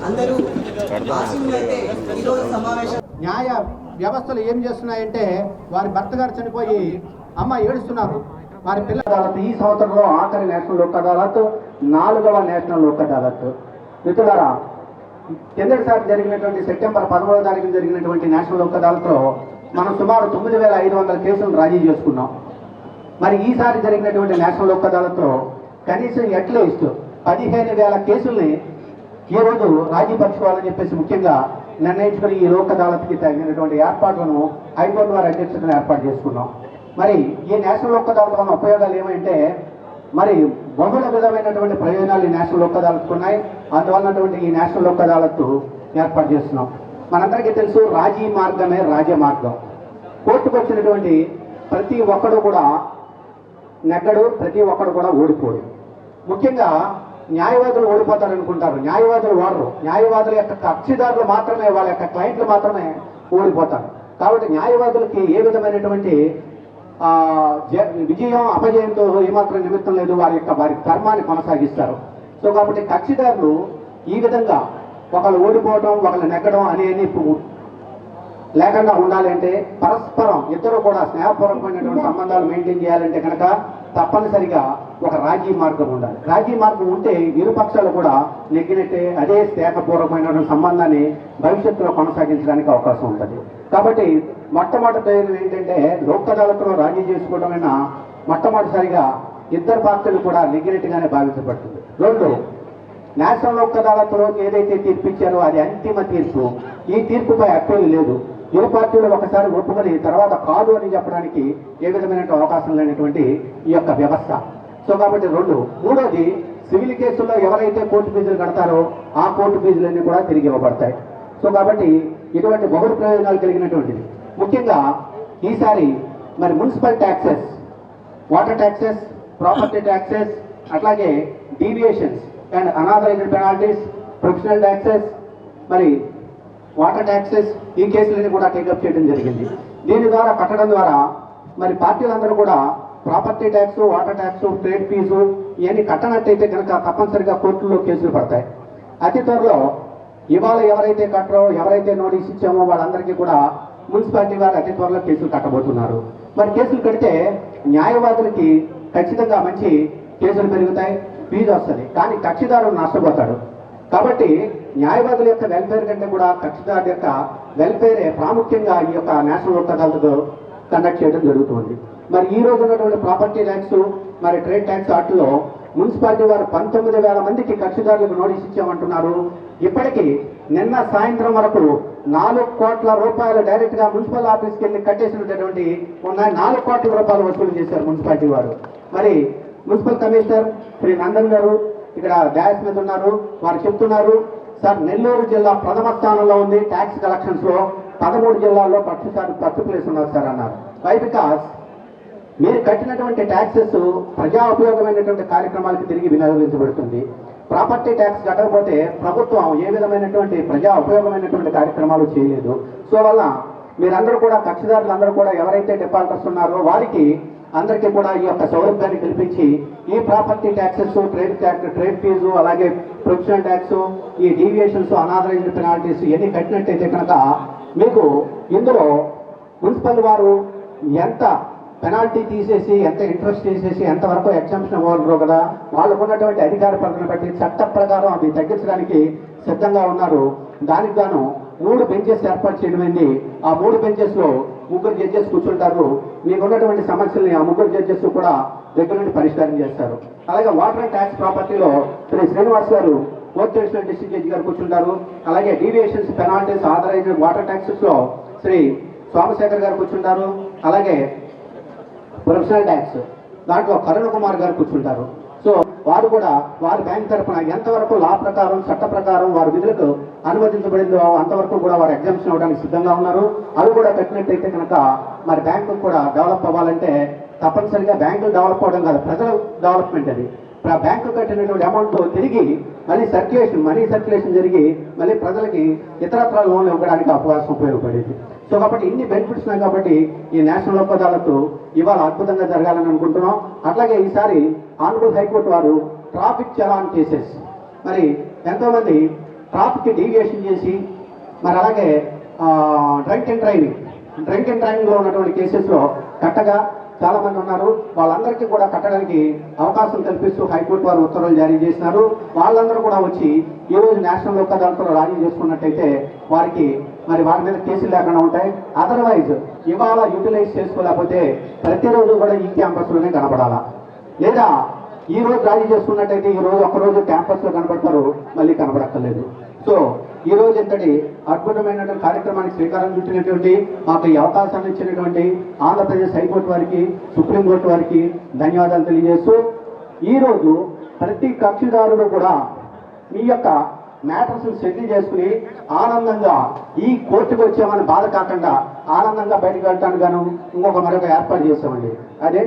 అందరూ న్యాయ వ్యవస్థలు ఏం చేస్తున్నాయంటే వారి భర్త గారు చనిపోయి అమ్మ ఏడుస్తున్నారు. వారి పిల్లలు ఈ సంవత్సరంలో ఆఖరి నేషనల్ లోక్ అదాలత్, 4వ నేషనల్ లోక్ అదాలత్. మిత్రులారా, కిందటిసారి జరిగినటువంటి సెప్టెంబర్ 11వ తారీఖున జరిగినటువంటి నేషనల్ లోక్ అదాలత్లో మనం సుమారు 9,500 కేసులను రాజీ చేసుకున్నాం. మరి ఈసారి జరిగినటువంటి నేషనల్ లోక్ అదాలత్లో కనీసం అట్లీస్ట్ 15,000 కేసుల్ని ఈరోజు రాజీ పరచుకోవాలని చెప్పేసి ముఖ్యంగా నిర్ణయించుకుని ఈ లోక్ అదాలత్కి తగినటువంటి ఏర్పాట్లను హైకోర్టు వారి అధ్యక్షతను ఏర్పాటు చేసుకున్నాం. మరి ఈ నేషనల్ లోక్ అదాలత్ వల్ల ఉపయోగాలు ఏమంటే మరి బహుళ విధమైనటువంటి ప్రయోజనాలు ఈ నేషనల్ లోక్ అదాలత్కు ఉన్నాయి. అందువల్లటువంటి ఈ నేషనల్ లోక్ అదాలత్ ఏర్పాటు చేస్తున్నాం. మనందరికీ తెలుసు, రాజీ మార్గమే రాజమార్గం. కోర్టుకు వచ్చినటువంటి ప్రతి ఒక్కడు కూడా నెగ్గడు, ప్రతి ఒక్కడు కూడా ఓడిపోడు. ముఖ్యంగా న్యాయవాదులు ఓడిపోతారనుకుంటారు, న్యాయవాదులు ఓడరు. న్యాయవాదుల యొక్క కక్షిదారులు మాత్రమే, వాళ్ళ యొక్క క్లయింట్లు మాత్రమే ఓడిపోతారు. కాబట్టి న్యాయవాదులకి ఏ విధమైనటువంటి విజయం అపజయంతో ఏమాత్రం నిమిత్తం లేదు, వారి కర్మాన్ని కొనసాగిస్తారు. సో కాబట్టి కక్షిదారులు ఈ విధంగా ఒకళ్ళు ఓడిపోవడం, ఒకళ్ళు నెగ్గడం అనేది లేకుండా ఉండాలి అంటే పరస్పరం ఇద్దరు కూడా స్నేహపూర్వకమైనటువంటి సంబంధాలు మెయింటైన్ చేయాలంటే కనుక తప్పనిసరిగా ఒక రాజీ మార్గం ఉండాలి. రాజీ మార్గం ఉంటే ఇరు పక్షాలు కూడా నెగ్గినట్టే, అదే స్నేహపూర్వకమైనటువంటి సంబంధాన్ని భవిష్యత్తులో కొనసాగించడానికి అవకాశం ఉంటుంది. కాబట్టి మొట్టమొదటి ఏంటంటే లోక్ అదాలత్లో రాజీ చేసుకోవడమైనా మొట్టమొదటిసారిగా ఇద్దరు పార్టీలు కూడా నెగ్గినట్టుగానే భావించబడుతుంది. 2, నేషనల్ లోక్ అదాలత్లో ఏదైతే తీర్పు ఇచ్చారో అది అంతిమ తీర్పు. ఈ తీర్పుపై అప్పీల్ లేదు. ఇరు పార్టీలు ఒకసారి ఒప్పుకొని తర్వాత కాదు అని చెప్పడానికి ఏ విధమైన అవకాశం లేనటువంటి ఈ యొక్క వ్యవస్థ. సో కాబట్టి 2. 3వది, సివిల్ కేసుల్లో ఎవరైతే కోర్టు ఫీజులు కడతారో ఆ కోర్టు ఫీజులన్నీ కూడా తిరిగి ఇవ్వబడతాయి. సో కాబట్టి ఇటువంటి బహుళ ప్రయోజనాలు కలిగినటువంటిది. ముఖ్యంగా ఈసారి మరి municipal taxes, water taxes, property taxes, అట్లాగే deviations and unauthorised penalties, professional taxes, మరి వాటర్ ట్యాక్సెస్, ఈ కేసులన్నీ కూడా టేకప్ చేయడం జరిగింది. దీని ద్వారా కట్టడం ద్వారా మరి పార్టీలందరూ కూడా property tax, water tax, trade fee ఇవన్నీ కట్టనట్టయితే కనుక తప్పనిసరిగా కోర్టుల్లో కేసులు పడతాయి. అతి త్వరలో ఇవాళ ఎవరైతే కట్టరో, ఎవరైతే నోటీస్ ఇచ్చామో వాళ్ళందరికీ కూడా మున్సిపాలిటీ వారు అతి త్వరలో కేసులు కట్టబోతున్నారు. మరి కేసులు కడితే న్యాయవాదులకి ఖచ్చితంగా మంచి కేసులు పెరుగుతాయి, ఫీజు వస్తుంది, కానీ కక్షిదారుడు నష్టపోతాడు. కాబట్టి న్యాయవాదుల యొక్క వెల్ఫేర్ కంటే కూడా కక్షిదారు యొక్క వెల్ఫేరే ప్రాముఖ్యంగా ఈ యొక్క నేషనల్ లోక్ అదాలత్ కండక్ట్ చేయడం జరుగుతుంది. మరి ఈ రోజు ఉన్నటువంటి ప్రాపర్టీ ట్యాక్స్, మరి ట్రేడ్ ట్యాక్స్ వాటిలో మున్సిపాలిటీ వారు 19,000 మందికి కక్షిదారులకు నోటీస్ ఇచ్చామంటున్నారు. ఇప్పటికీ నిన్న సాయంత్రం వరకు 4 కోట్ల రూపాయలు డైరెక్ట్ గా మున్సిపల్ ఆఫీస్కి వెళ్ళి కట్టేసినటువంటి ఉన్నాయి. 4 కోట్ల రూపాయలు వసూలు చేశారు మున్సిపాలిటీ వారు. మరి మున్సిపల్ కమిషనర్ శ్రీ నందన్ గారు ఇక్కడ డాష్ మీద ఉన్నారు. వారు చెప్తున్నారు, సార్ నెల్లూరు జిల్లా ప్రథమ స్థానంలో ఉంది ట్యాక్స్ కలెక్షన్స్ లో, 13 జిల్లాల్లో ఫస్ట్ ప్లేస్ ఉన్నారు సార్ అన్నారు. వై? బికాస్ మీరు కట్టినటువంటి ట్యాక్సెస్ ప్రజా ఉపయోగమైనటువంటి కార్యక్రమాలకు తిరిగి వినియోగించబడుతుంది. ప్రాపర్టీ ట్యాక్స్ కట్టకపోతే ప్రభుత్వం ఏ విధమైనటువంటి ప్రజా ఉపయోగమైనటువంటి కార్యక్రమాలు చేయలేదు. సో వల్ల మీరందరూ కూడా కక్షిదారులందరూ కూడా ఎవరైతే డిఫాల్టర్స్ ఉన్నారో వారికి అందరికీ కూడా ఈ యొక్క సౌలభ్యాన్ని కల్పించి ఈ ప్రాపర్టీ ట్యాక్సెస్, ట్రేడ్ ఫీజు, అలాగే ప్రొఫెషనల్ ట్యాక్స్, ఈ డీవియేషన్స్, అనాథరైజ్డ్ పెనాల్టీస్ ఇవన్నీ కట్టినట్టయితే కనుక మీకు ఇందులో మున్సిపల్ వారు ఎంత పెనాల్టీ తీసేసి, ఎంత ఇంట్రెస్ట్ తీసేసి, ఎంతవరకు ఎగ్జామ్షన్ ఇవ్వగలరు కదా, వాళ్ళకు ఉన్నటువంటి అధికార పరిధిని బట్టి చట్ట ప్రకారం అది తగ్గించడానికి సిద్ధంగా ఉన్నారు. దానికి గాను 3 బెంచెస్ ఏర్పాటు చేయడమైంది. ఆ 3 బెంచెస్లో 3 జడ్జెస్ కూర్చుంటారు. మీకు ఉన్నటువంటి సమస్యల్ని ఆ 3 జడ్జెస్ కూడా దగ్గర నుండి పరిష్కారం చేస్తారు. అలాగే వాటర్ అండ్ ట్యాక్స్ ప్రాపర్టీలో శ్రీ శ్రీనివాస్ గారు ఫోర్త్ అడిషనల్ డిస్ట్రిక్ట్ జడ్జి గారు కూర్చుంటారు. అలాగే deviations, penalties, authorised water taxes లో శ్రీ సోమశేఖర్ గారు కూర్చుంటారు. అలాగే ప్రొఫెషనల్ ట్యాక్స్ దాంట్లో కరుణ కుమార్ గారు కూర్చుంటారు. సో వారు కూడా వారి బ్యాంక్ తరఫున ఎంతవరకు లా ప్రకారం, చట్ట ప్రకారం వారి విధులకు అనుమతించబడిందో అంతవరకు కూడా వారు ఎగ్జామ్షన్ అవ్వడానికి సిద్ధంగా ఉన్నారు. అవి కూడా కట్టినట్టయితే కనుక మరి బ్యాంకు కూడా డెవలప్ అవ్వాలంటే తప్పనిసరిగా బ్యాంకులు డెవలప్ అవ్వడం కాదు, ప్రజల డెవలప్మెంట్. అది బ్యాంకు కట్టినటువంటి అమౌంట్ తిరిగి మనీ సర్క్యులేషన్ జరిగి మళ్ళీ ప్రజలకి ఇతరత్ర లోన్లు ఇవ్వడానికి అవకాశం ఉపయోగపడేది. సో కాబట్టి ఇన్ని బెనిఫిట్స్ ఉన్నాయి కాబట్టి ఈ నేషనల్ లోక్ అదాలత్ ఇవాళ అద్భుతంగా జరగాలని అనుకుంటున్నాం. అట్లాగే ఈసారి ఆనరబుల్ హైకోర్టు వారు ట్రాఫిక్ చలాన్ కేసెస్ మరి ఎంతోమంది ట్రాఫిక్ డీవియేషన్ చేసి మరి అలాగే డ్రంక్ అండ్ డ్రైవింగ్లో ఉన్నటువంటి కేసెస్లో కట్టగా చాలా మంది ఉన్నారు. వాళ్ళందరికీ కూడా కట్టడానికి అవకాశం కల్పిస్తూ హైకోర్టు వారు ఉత్తర్వులు జారీ చేసినారు. వాళ్ళందరూ కూడా వచ్చి ఈ రోజు నేషనల్ లోక్ అదాలత్లో రాజీ చేసుకున్నట్టయితే వారికి మరి వారి మీద కేసులు లేకుండా ఉంటాయి. అదర్వైజ్ ఇవాళ యూటిలైజ్ చేసుకోలేకపోతే ప్రతిరోజు కూడా ఈ క్యాంపస్లోనే కనపడాలా, లేదా ఈ రోజు రాజీ చేసుకున్నట్టయితే ఈ రోజు ఒక్కరోజు క్యాంపస్లో కనపడతారు, మళ్ళీ కనపడక్కర్లేదు. సో ఈ రోజు ఇంతటి అద్భుతమైనటువంటి కార్యక్రమానికి శ్రీకారం చుట్టినటువంటి మాకు ఈ అవకాశాన్ని ఇచ్చినటువంటి ఆంధ్రప్రదేశ్ హైకోర్టు వారికి, సుప్రీంకోర్టు వారికి ధన్యవాదాలు తెలియజేస్తూ ఈరోజు ప్రతి కక్షిదారుడు కూడా మీ యొక్క మ్యాటర్స్ సెటిల్ చేసుకుని ఆనందంగా ఈ కోర్టుకు వచ్చామని బాధ కాకుండా ఆనందంగా బయటకు వెళ్ళటానికి గాను మరొక ఏర్పాటు చేస్తామండి. అదే